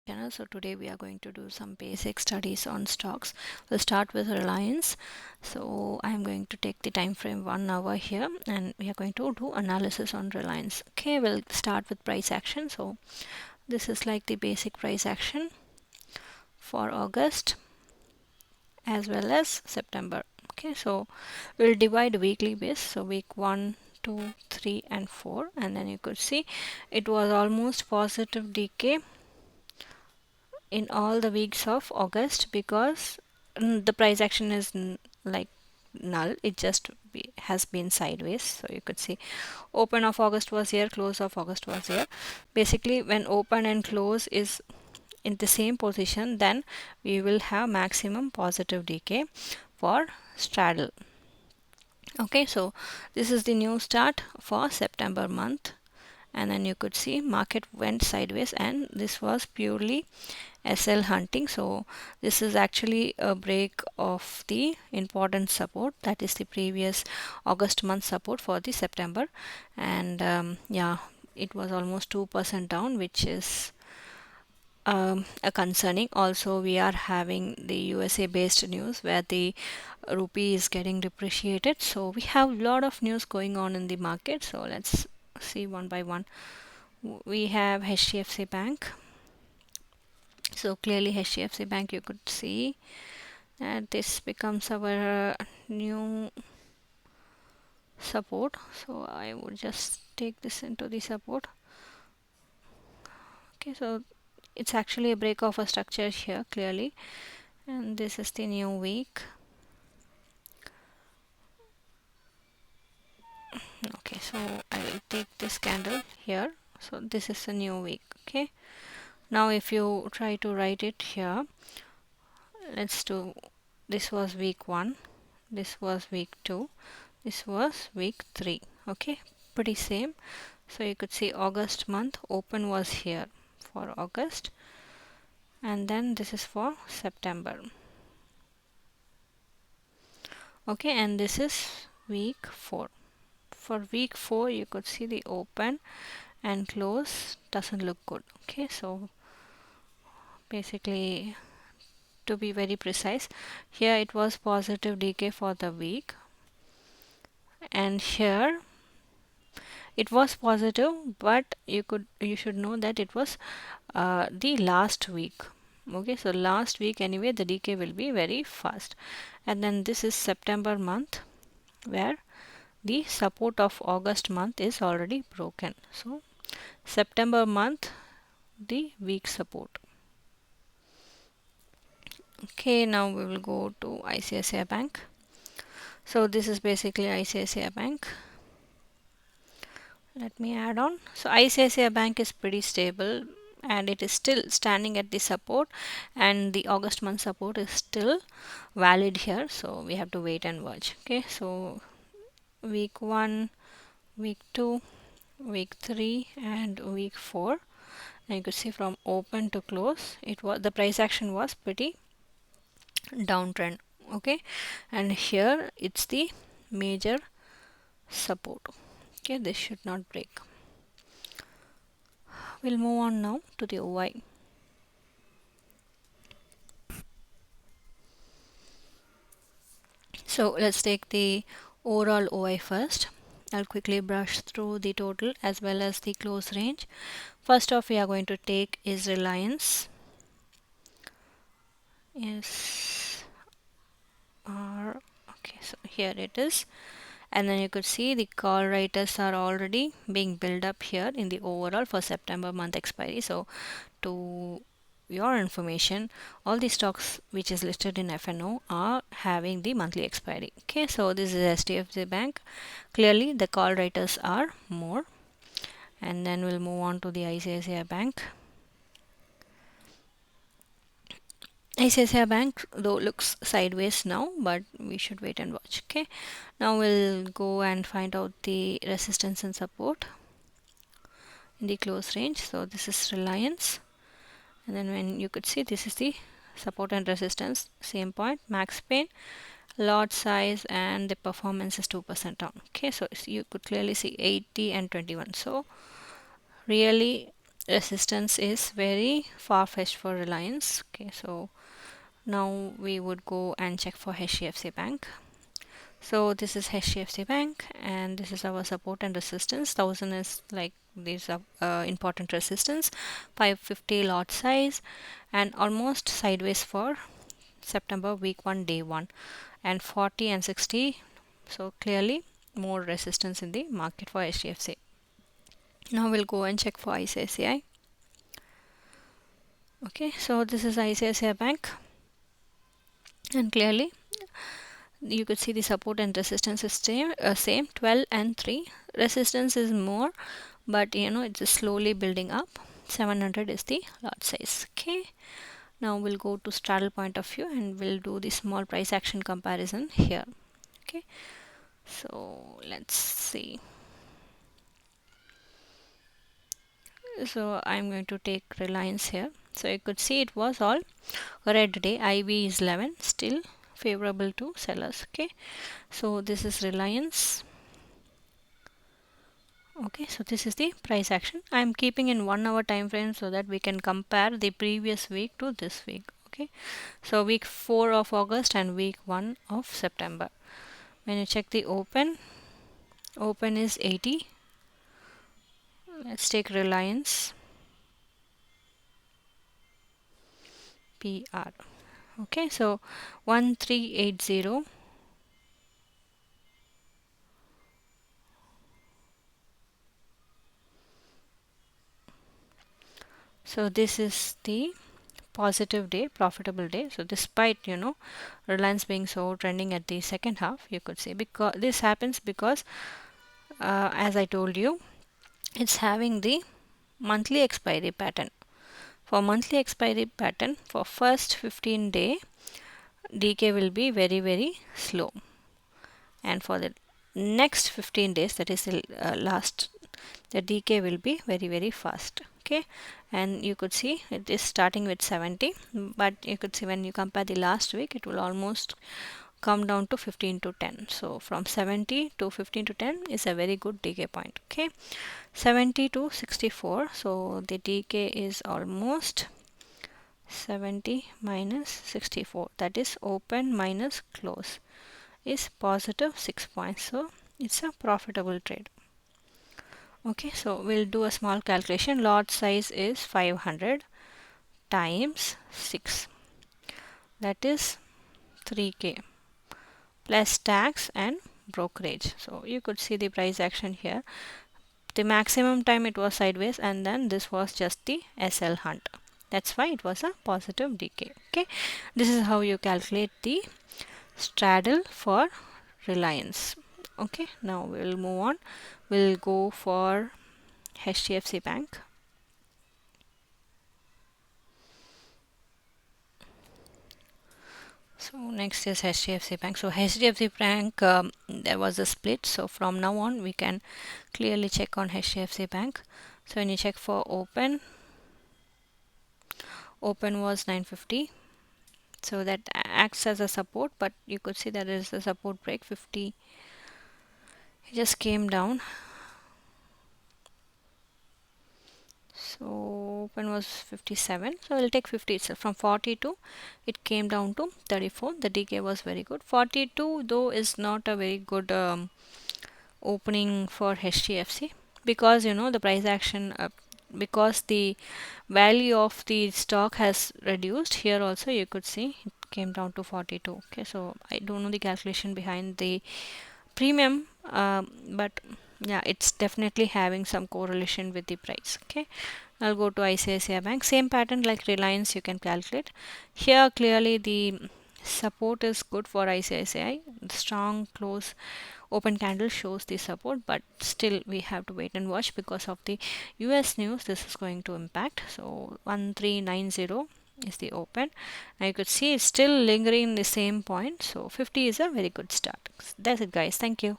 Channel. So today we are going to do some basic studies on stocks. We'll start with Reliance. So I'm going to take the time frame 1 hour here, and we are going to do analysis on Reliance. Okay, we'll start with price action. So this is like the basic price action for August as well as September. Okay, so we'll divide weekly base. So week 1, 2, 3 and 4, and then you could see it was almost positive decay in all the weeks of August, because the price action is like null. It just has been sideways. So you could see open of August was here, close of August was here. Basically, when open and close is in the same position, then we will have maximum positive decay for straddle. Okay, so this is the new start for September month, and then you could see market went sideways, and this was purely SL hunting. So this is actually a break of the important support, that is the previous August month support for the September, and yeah, it was almost 2% down, which is a concerning. Also, we are having the USA based news where the rupee is getting depreciated. So we have a lot of news going on in the market. So let's see one by one. We have HDFC Bank. So clearly HDFC Bank, you could see that this becomes our new support. So I would just take this into the support. Okay, so it's actually a break of a structure here clearly, and this is the new week. Okay, so I will take this candle here. So this is a new week. Okay, now if you try to write it here, let's do, this was week 1, this was week 2, this was week 3. Okay, pretty same. So you could see August month open was here for August, and then this is for September. Okay, and this is week 4. For week 4 you could see the open and close doesn't look good. Okay, so basically, to be very precise, here it was positive decay for the week, and here it was positive, but you should know that it was the last week. Okay, so last week anyway the decay will be very fast. And then this is September month, where the support of August month is already broken. So September month, the weak support. Okay, now we will go to ICICI Bank. So this is basically ICICI Bank. Let me add on. So ICICI Bank is pretty stable, and it is still standing at the support, and the August month support is still valid here. So we have to wait and watch. Okay, so week 1, week 2, week 3 and week 4, and you could see from open to close, it was, the price action was pretty downtrend. Okay, and here it's the major support. Okay, this should not break. We'll move on now to the OI. So let's take the overall OI first. I'll quickly brush through the total as well as the close range. First off, we are going to take is Reliance. Yes, okay, so here it is, and then you could see the call writers are already being built up here in the overall for September month expiry. So to your information, all the stocks which is listed in FNO are having the monthly expiry. Okay, so this is HDFC Bank. Clearly the call writers are more, and then we'll move on to the ICICI Bank. ICICI Bank though looks sideways now, but we should wait and watch. Okay, now we'll go and find out the resistance and support in the close range. So this is Reliance, and then when you could see, this is the support and resistance, same point, max pain, lot size, and the performance is 2% down. Okay, so you could clearly see 80 and 21. So really resistance is very far-fetched for Reliance. Okay, so now we would go and check for HDFC Bank. So this is HDFC Bank, and this is our support and resistance. 1000 is like these are important resistance. 550 lot size, and almost sideways for September week 1 day 1, and 40 and 60. So clearly more resistance in the market for HDFC. Now we'll go and check for ICICI. Okay, so this is ICICI Bank, and clearly you could see the support and resistance is same 12 and 3. Resistance is more, but it's slowly building up. 700 is the lot size. Okay, now we'll go to straddle point of view, and we'll do the small price action comparison here. Okay, so let's see. So I'm going to take Reliance here. So you could see it was all red day. IV is 11, still favorable to sellers. Okay, so this is Reliance. Okay, so this is the price action. I'm keeping in 1 hour time frame so that we can compare the previous week to this week. Okay, so week 4 of August and week 1 of September. When you check the open is 80. Let's take Reliance PR. Okay, so 1380. So this is the positive day, profitable day. So despite Reliance being so trending at the second half, you could say, because this happens because as I told you, it's having the monthly expiry pattern. For monthly expiry pattern, for first 15-day decay will be very slow, and for the next 15 days, that is the last, the decay will be very fast. Okay, and you could see it is starting with 70, but you could see when you compare the last week, it will almost come down to 15 to 10. So from 70 to 15 to 10 is a very good decay point. Okay, 70 to 64, so the decay is almost 70 minus 64, that is open minus close, is positive 6 points. So it's a profitable trade. Okay, so we'll do a small calculation. Lot size is 500 times 6, that is 3k plus tax and brokerage. So you could see the price action here. The maximum time it was sideways, and then this was just the SL hunt. That's why it was a positive decay. Okay, this is how you calculate the straddle for Reliance. Okay, now we'll move on. We'll go for HDFC Bank. So next is HDFC Bank. So HDFC Bank, there was a split. So from now on, we can clearly check on HDFC Bank. So when you check for open was 950. So that acts as a support, but you could see there is a support break 50. It just came down. So open was 57, so we'll take 50 itself. From 42 it came down to 34. The decay was very good. 42 though is not a very good opening for HDFC, because the price action because the value of the stock has reduced. Here also you could see it came down to 42. Okay, so I don't know the calculation behind the premium, but yeah, it's definitely having some correlation with the price. Okay, I'll go to ICICI Bank. Same pattern like Reliance you can calculate. Here clearly the support is good for ICICI. The strong close open candle shows the support, but still we have to wait and watch because of the US news. This is going to impact. So 1390 is the open. Now you could see it's still lingering in the same point. So 50 is a very good start. That's it, guys. Thank you.